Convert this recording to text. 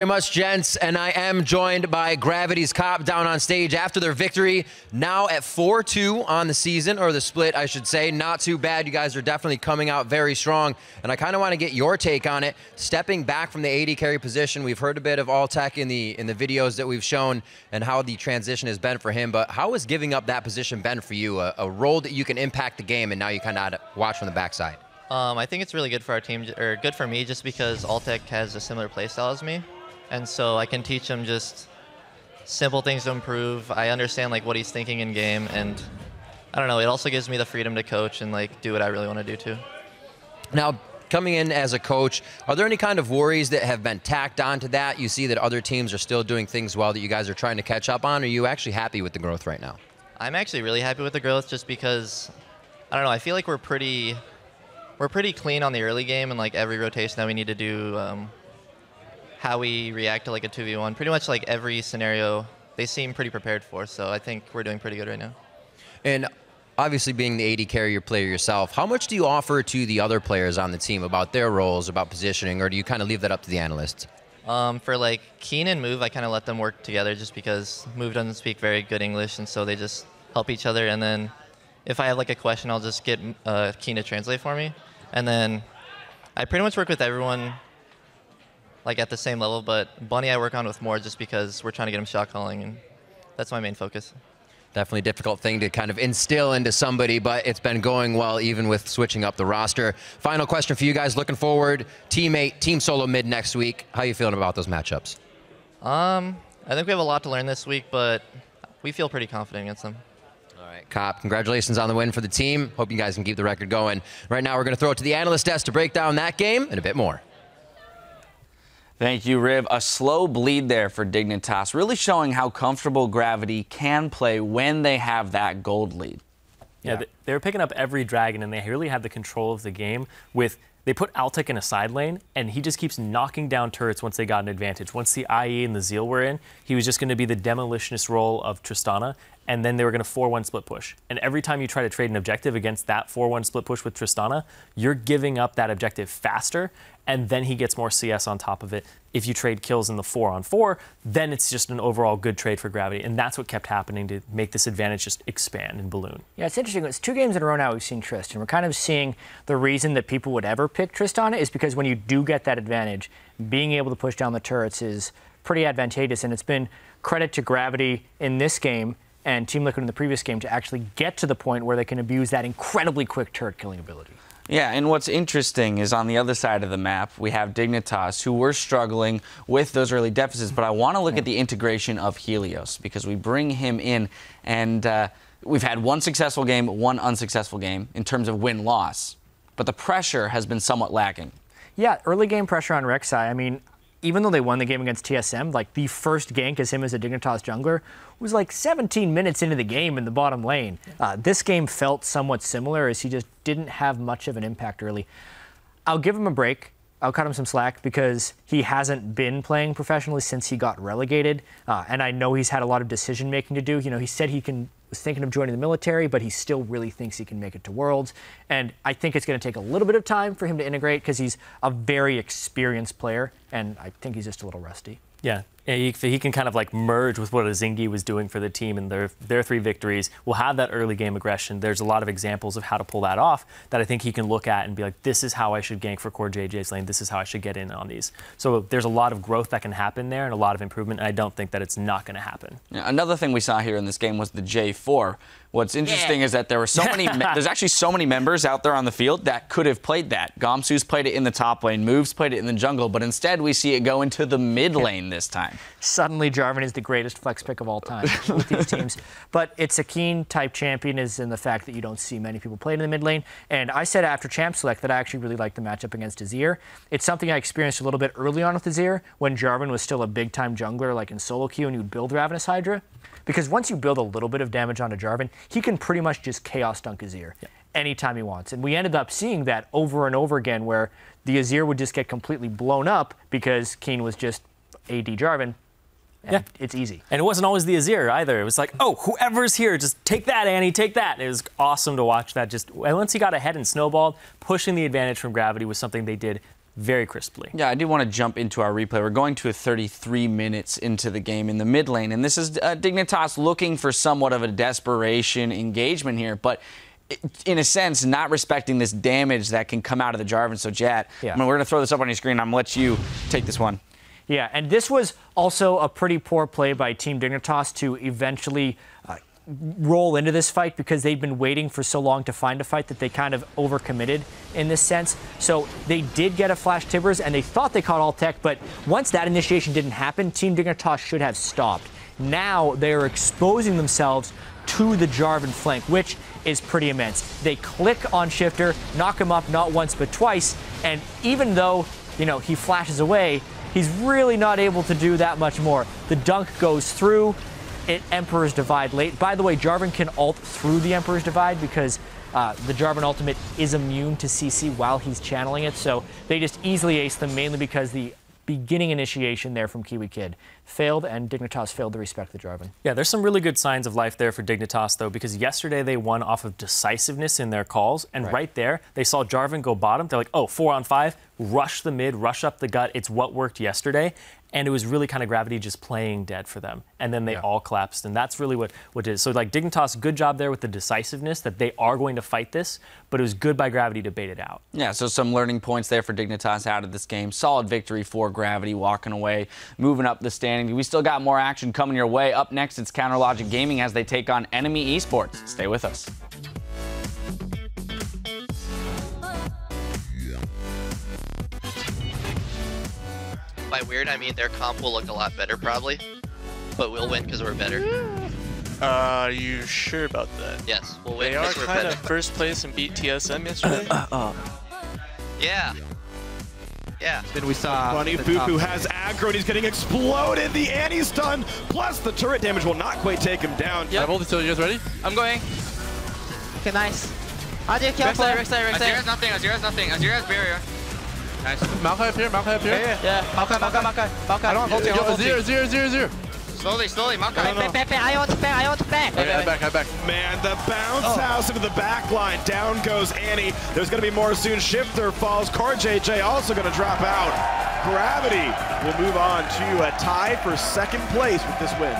Very much, gents, and I am joined by Gravity's Cop down on stage after their victory, now at 4-2 on the season, or the split, I should say. Not too bad. You guys are definitely coming out very strong, and I kind of want to get your take on it. Stepping back from the AD carry position, we've heard a bit of All Tech in the videos that we've shown and how the transition has been for him, but how has giving up that position been for you? A role that you can impact the game, and now you kind of watch from the backside. I think it's really good for our team, or good for me, just because All Tech has a similar playstyle as me. And so I can teach him just simple things to improve. I understand like what he's thinking in game, and I don't know, it also gives me the freedom to coach and like do what I really want to do too. Now, coming in as a coach, are there any kind of worries that have been tacked onto that? You see that other teams are still doing things well that you guys are trying to catch up on? Or are you actually happy with the growth right now? I'm actually really happy with the growth just because, I don't know, I feel like we're pretty clean on the early game, and like every rotation that we need to do, how we react to like a 2v1, pretty much like every scenario they seem pretty prepared for, so I think we're doing pretty good right now. And obviously being the AD carrier player yourself, how much do you offer to the other players on the team about their roles, about positioning, or do you kind of leave that up to the analysts? For like Keen and Move, I kind of let them work together just because Move doesn't speak very good English, and so they just help each other, and then if I have like a question, I'll just get Keen to translate for me. And then I pretty much work with everyone like at the same level, but Bunny I work on with more just because we're trying to get him shot calling, and that's my main focus. Definitely a difficult thing to kind of instill into somebody, but it's been going well even with switching up the roster. Final question for you guys, looking forward, Team 8, Team Solo mid next week. How are you feeling about those matchups? I think we have a lot to learn this week, but we feel pretty confident against them. All right, Cop, congratulations on the win for the team. Hope you guys can keep the record going. Right now we're going to throw it to the analyst desk to break down that game and a bit more. Thank you, Riv. A slow bleed there for Dignitas, really showing how comfortable Gravity can play when they have that gold lead. Yeah, they were picking up every dragon, and they really had the control of the game with. They put Altic in a side lane, and he just keeps knocking down turrets once they got an advantage. Once the IE and the Zeal were in, he was just going to be the demolitionist role of Tristana, and then they were going to 4-1 split push. And every time you try to trade an objective against that 4-1 split push with Tristana, you're giving up that objective faster, and then he gets more CS on top of it. If you trade kills in the 4-on-4, then it's just an overall good trade for Gravity, and that's what kept happening to make this advantage just expand and balloon. Yeah, it's interesting. It's 2 games in a row now we've seen Trist, and we're kind of seeing the reason that people would ever pick Tristana is because when you do get that advantage, being able to push down the turrets is pretty advantageous, and it's been credit to Gravity in this game and Team Liquid in the previous game to actually get to the point where they can abuse that incredibly quick turret killing ability. Yeah, and what's interesting is on the other side of the map, we have Dignitas, who were struggling with those early deficits, but I want to look at the integration of Helios, because we bring him in, and we've had one successful game, one unsuccessful game in terms of win-loss, but the pressure has been somewhat lacking. Yeah, early game pressure on Rek'Sai. I mean, even though they won the game against TSM, like the first gank as him as a Dignitas jungler was like 17 minutes into the game in the bottom lane. This game felt somewhat similar as he just didn't have much of an impact early. I'll give him a break. I'll cut him some slack because he hasn't been playing professionally since he got relegated. And I know he's had a lot of decision making to do. You know, he said he was thinking of joining the military, but he still really thinks he can make it to Worlds. And I think it's going to take a little bit of time for him to integrate because he's a very experienced player, and I think he's just a little rusty. Yeah, he can kind of like merge with what Azingi was doing for the team, and their 3 victories will have that early game aggression. There's a lot of examples of how to pull that off that I think he can look at and be like, this is how I should gank for core JJ's lane. This is how I should get in on these. So there's a lot of growth that can happen there and a lot of improvement, and I don't think that it's not going to happen. Yeah, another thing we saw here in this game was the J4. What's interesting is that there were so many, there's actually so many members out there on the field that could have played that. Gomsu's played it in the top lane, Moves played it in the jungle, but instead we see it go into the mid lane this time. Suddenly Jarvan is the greatest flex pick of all time with these teams. But it's a keen type champion is in the fact that you don't see many people play in the mid lane. And I said after Champ Select that I actually really liked the matchup against Azir. It's something I experienced a little bit early on with Azir when Jarvan was still a big time jungler like in solo queue and you would build Ravenous Hydra. Because once you build a little bit of damage onto Jarvan, he can pretty much just chaos dunk Azir anytime he wants. And we ended up seeing that over and over again where the Azir would just get completely blown up because Keen was just AD Jarvan. And it's easy. And it wasn't always the Azir either. It was like, oh, whoever's here, just take that, Annie, take that. It was awesome to watch that. Just once he got ahead and snowballed, pushing the advantage from Gravity was something they did very crisply. Yeah, I do want to jump into our replay. We're going to 33 minutes into the game in the mid lane, and this is Dignitas looking for somewhat of a desperation engagement here, but in a sense, not respecting this damage that can come out of the Jarvan. So, Jat, Yeah. I mean, we're going to throw this up on your screen. I'm going to let you take this one. Yeah, and this was also a pretty poor play by Team Dignitas to eventually roll into this fight, because they'd been waiting for so long to find a fight that they kind of overcommitted in this sense. So they did get a flash Tibbers, and they thought they caught all tech, but once that initiation didn't happen, Team Dignitas should have stopped. Now they're exposing themselves to the Jarvan flank, which is pretty immense. They click on Shifter, knock him up not once but twice, and even though, you know, he flashes away, he's really not able to do that much more. The dunk goes through. Emperor's Divide late. By the way, Jarvan can ult through the Emperor's Divide because the Jarvan ultimate is immune to CC while he's channeling it, so they just easily ace them, mainly because the beginning initiation there from Kiwi Kid failed, and Dignitas failed to respect the Jarvan. Yeah, there's some really good signs of life there for Dignitas, though, because yesterday they won off of decisiveness in their calls, and right there, they saw Jarvan go bottom. They're like, oh, 4 on 5, rush the mid, rush up the gut. It's what worked yesterday, and it was really kind of Gravity just playing dead for them, and then they all collapsed, and that's really what it is. So, like, Dignitas, good job there with the decisiveness that they are going to fight this, but it was good by Gravity to bait it out. Yeah, so some learning points there for Dignitas out of this game. Solid victory for Gravity, walking away, moving up the standing. We still got more action coming your way. Up next, it's Counter Logic Gaming as they take on Enemy Esports. Stay with us. By weird, I mean their comp will look a lot better probably, but we'll win because we're better. Are you sure about that? Yes, we'll win They are because we're kind better. of first place and beat TSM yesterday. Yeah. Yeah. Then we saw Funny Fufu has aggro and he's getting exploded. The Annie stun plus the turret damage will not quite take him down. Yep. I've ulted, so you guys ready? I'm going. Okay, nice. Azir, careful. Azira's nothing, Azira's nothing. Azira's barrier. Nice. Maokai up here, Maokai up here. Yeah. Maokai. I don't have ulti, Azir. Slowly, Maokai. Pepe, I want to back. I back. Man, the bounce house into the back line. Down goes Annie. There's going to be more soon. Shifter falls. Core JJ also going to drop out. Gravity will move on to a tie for second place with this win.